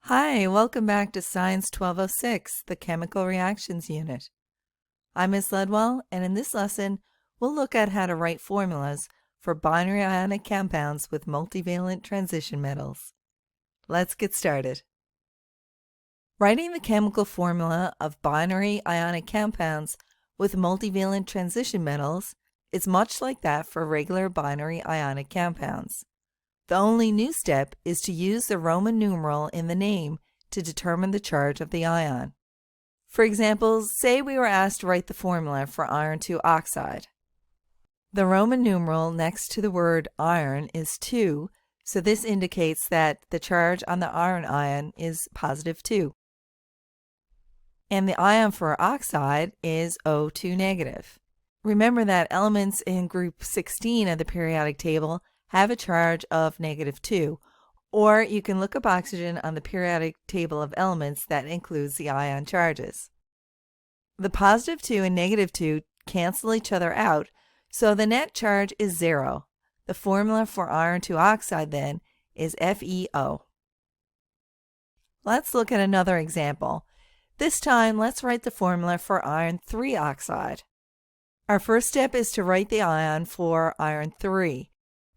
Hi, welcome back to Science 1206, the Chemical Reactions Unit. I'm Ms. Ledwell, and in this lesson, we'll look at how to write formulas for binary ionic compounds with multivalent transition metals. Let's get started. Writing the chemical formula of binary ionic compounds with multivalent transition metals is much like that for regular binary ionic compounds. The only new step is to use the Roman numeral in the name to determine the charge of the ion. For example, say we were asked to write the formula for iron 2 oxide. The Roman numeral next to the word iron is 2, so this indicates that the charge on the iron ion is positive 2. And the ion for oxide is O2 negative. Remember that elements in group 16 of the periodic table have a charge of -2, or you can look up oxygen on the periodic table of elements that includes the ion charges. The +2 and -2 cancel each other out, so the net charge is 0. The formula for iron 2 oxide then is FeO. Let's look at another example. This time, let's write the formula for iron 3 oxide. Our first step is to write the ion for iron 3.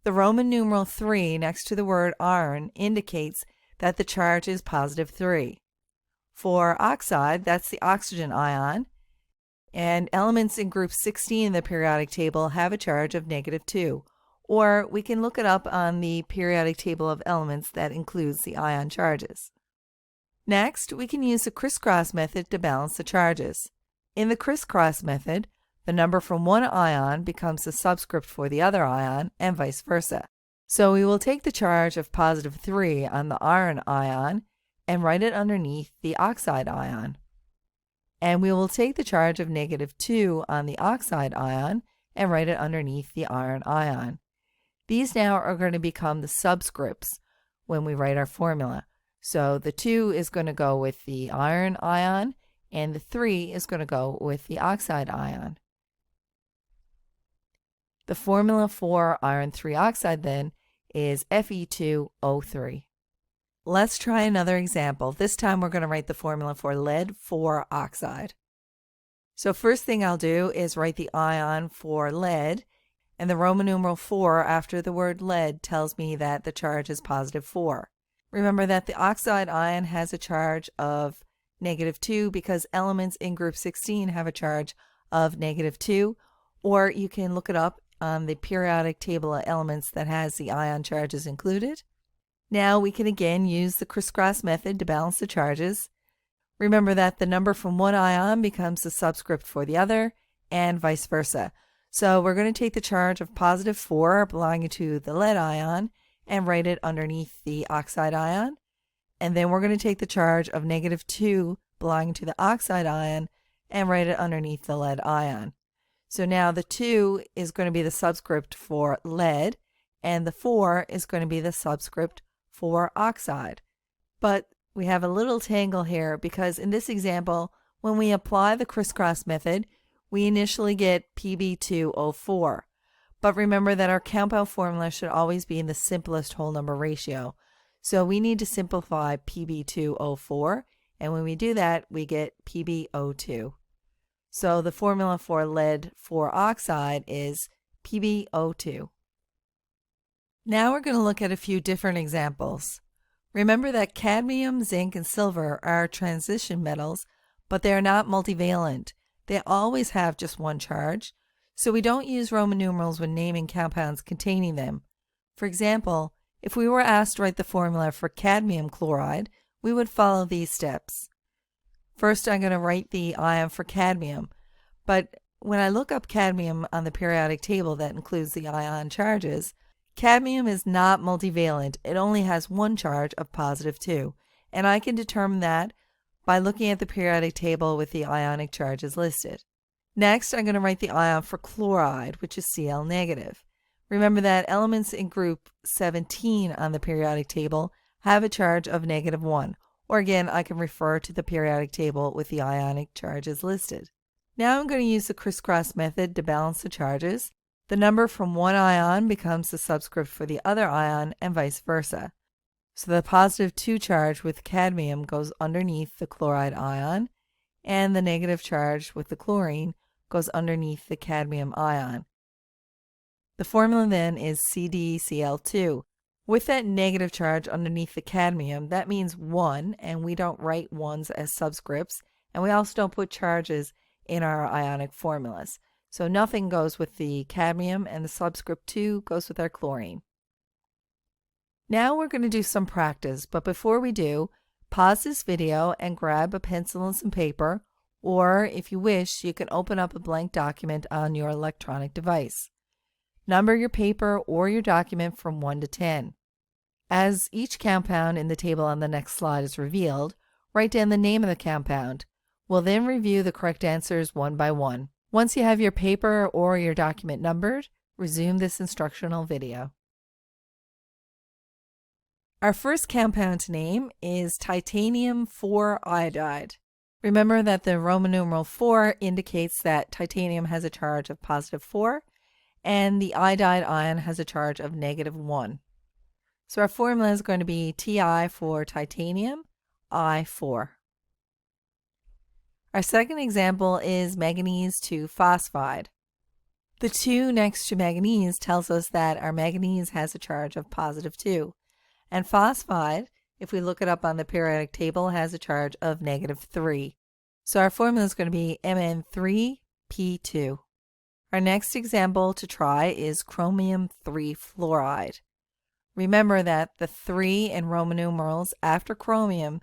The Roman numeral 3 next to the word iron indicates that the charge is +3. For oxide, that's the oxygen ion, and elements in group 16 in the periodic table have a charge of -2, or we can look it up on the periodic table of elements that includes the ion charges. Next, we can use the crisscross method to balance the charges. In the crisscross method, the number from one ion becomes the subscript for the other ion, and vice versa. So we will take the charge of +3 on the iron ion and write it underneath the oxide ion. And we will take the charge of -2 on the oxide ion and write it underneath the iron ion. These now are going to become the subscripts when we write our formula. So the 2 is going to go with the iron ion, and the 3 is going to go with the oxide ion. The formula for iron 3 oxide then is Fe2O3. Let's try another example. This time we're going to write the formula for lead 4 oxide. So first thing I'll do is write the ion for lead, and the Roman numeral 4 after the word lead tells me that the charge is +4. Remember that the oxide ion has a charge of -2 because elements in group 16 have a charge of -2, or you can look it up on the periodic table of elements that has the ion charges included. Now we can again use the crisscross method to balance the charges. Remember that the number from one ion becomes the subscript for the other, and vice versa. So we're going to take the charge of +4 belonging to the lead ion and write it underneath the oxide ion. And then we're going to take the charge of -2 belonging to the oxide ion and write it underneath the lead ion. So now the 2 is going to be the subscript for lead, and the 4 is going to be the subscript for oxide. But we have a little tangle here because in this example, when we apply the crisscross method, we initially get Pb2O4. But remember that our compound formula should always be in the simplest whole number ratio. So we need to simplify Pb2O4, and when we do that, we get PbO2. So the formula for lead 4 oxide is PbO2. Now we're going to look at a few different examples. Remember that cadmium, zinc, and silver are transition metals, but they are not multivalent. They always have just one charge, so we don't use Roman numerals when naming compounds containing them. For example, if we were asked to write the formula for cadmium chloride, we would follow these steps. First, I'm going to write the ion for cadmium, but when I look up cadmium on the periodic table that includes the ion charges, cadmium is not multivalent. It only has one charge of +2, and I can determine that by looking at the periodic table with the ionic charges listed. Next, I'm going to write the ion for chloride, which is Cl negative. Remember that elements in group 17 on the periodic table have a charge of -1, or again, I can refer to the periodic table with the ionic charges listed. Now I'm going to use the crisscross method to balance the charges. The number from one ion becomes the subscript for the other ion, and vice versa. So the positive 2 charge with cadmium goes underneath the chloride ion, and the negative charge with the chlorine goes underneath the cadmium ion. The formula then is CdCl2. With that negative charge underneath the cadmium, that means 1, and we don't write 1s as subscripts, and we also don't put charges in our ionic formulas. So nothing goes with the cadmium, and the subscript 2 goes with our chlorine. Now we're going to do some practice, but before we do, pause this video and grab a pencil and some paper, or if you wish, you can open up a blank document on your electronic device. Number your paper or your document from 1 to 10. As each compound in the table on the next slide is revealed, write down the name of the compound. We'll then review the correct answers one by one. Once you have your paper or your document numbered, resume this instructional video. Our first compound name is titanium 4 iodide. Remember that the Roman numeral 4 indicates that titanium has a charge of positive 4, and the iodide ion has a charge of negative 1. So our formula is going to be Ti for titanium, I4. Our second example is manganese 2 phosphide. The 2 next to manganese tells us that our manganese has a charge of positive 2. And phosphide, if we look it up on the periodic table, has a charge of negative 3. So our formula is going to be Mn3P2. Our next example to try is chromium 3 fluoride. Remember that the 3 in Roman numerals after chromium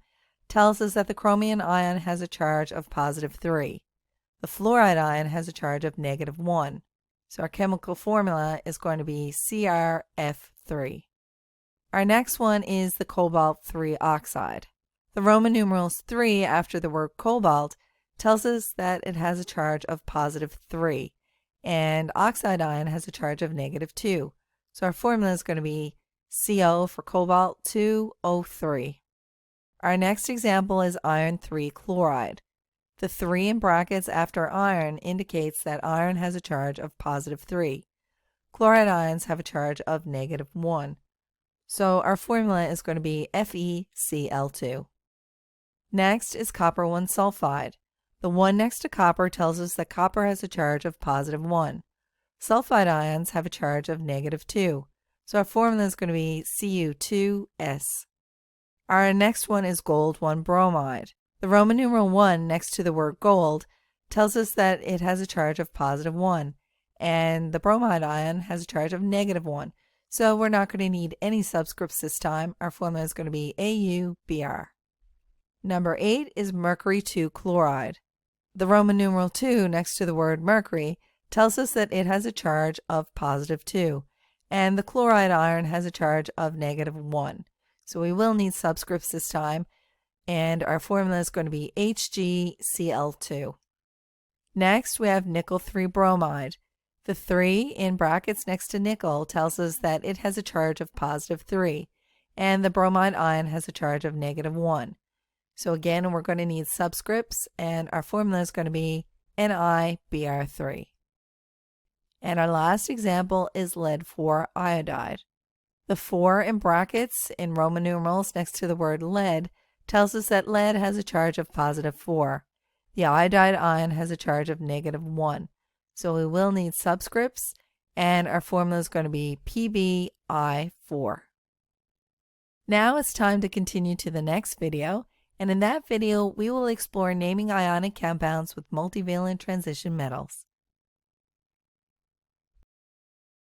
tells us that the chromium ion has a charge of positive 3. The fluoride ion has a charge of negative 1. So our chemical formula is going to be CrF3. Our next one is the cobalt 3 oxide. The Roman numerals 3 after the word cobalt tells us that it has a charge of positive 3, and oxide ion has a charge of negative 2. So our formula is going to be CO for cobalt 2O3. Our next example is iron 3 chloride. The 3 in brackets after iron indicates that iron has a charge of positive 3. Chloride ions have a charge of negative 1. So our formula is going to be FeCl2. Next is copper 1 sulfide. The 1 next to copper tells us that copper has a charge of positive 1. Sulfide ions have a charge of negative 2. So our formula is going to be Cu2S. Our next one is gold 1 bromide. The Roman numeral 1 next to the word gold tells us that it has a charge of positive 1, and the bromide ion has a charge of negative 1. So we're not going to need any subscripts this time. Our formula is going to be AuBr. Number 8 is mercury 2 chloride. The Roman numeral 2 next to the word mercury tells us that it has a charge of positive 2, and the chloride ion has a charge of negative 1. So we will need subscripts this time, and our formula is going to be HgCl2. Next, we have nickel 3 bromide. The 3 in brackets next to nickel tells us that it has a charge of positive 3, and the bromide ion has a charge of negative 1. So again, we're going to need subscripts, and our formula is going to be NiBr3. And our last example is lead 4 iodide. The 4 in brackets in Roman numerals next to the word lead tells us that lead has a charge of positive 4. The iodide ion has a charge of negative 1. So we will need subscripts, and our formula is going to be PbI4. Now it's time to continue to the next video, and in that video we will explore naming ionic compounds with multivalent transition metals.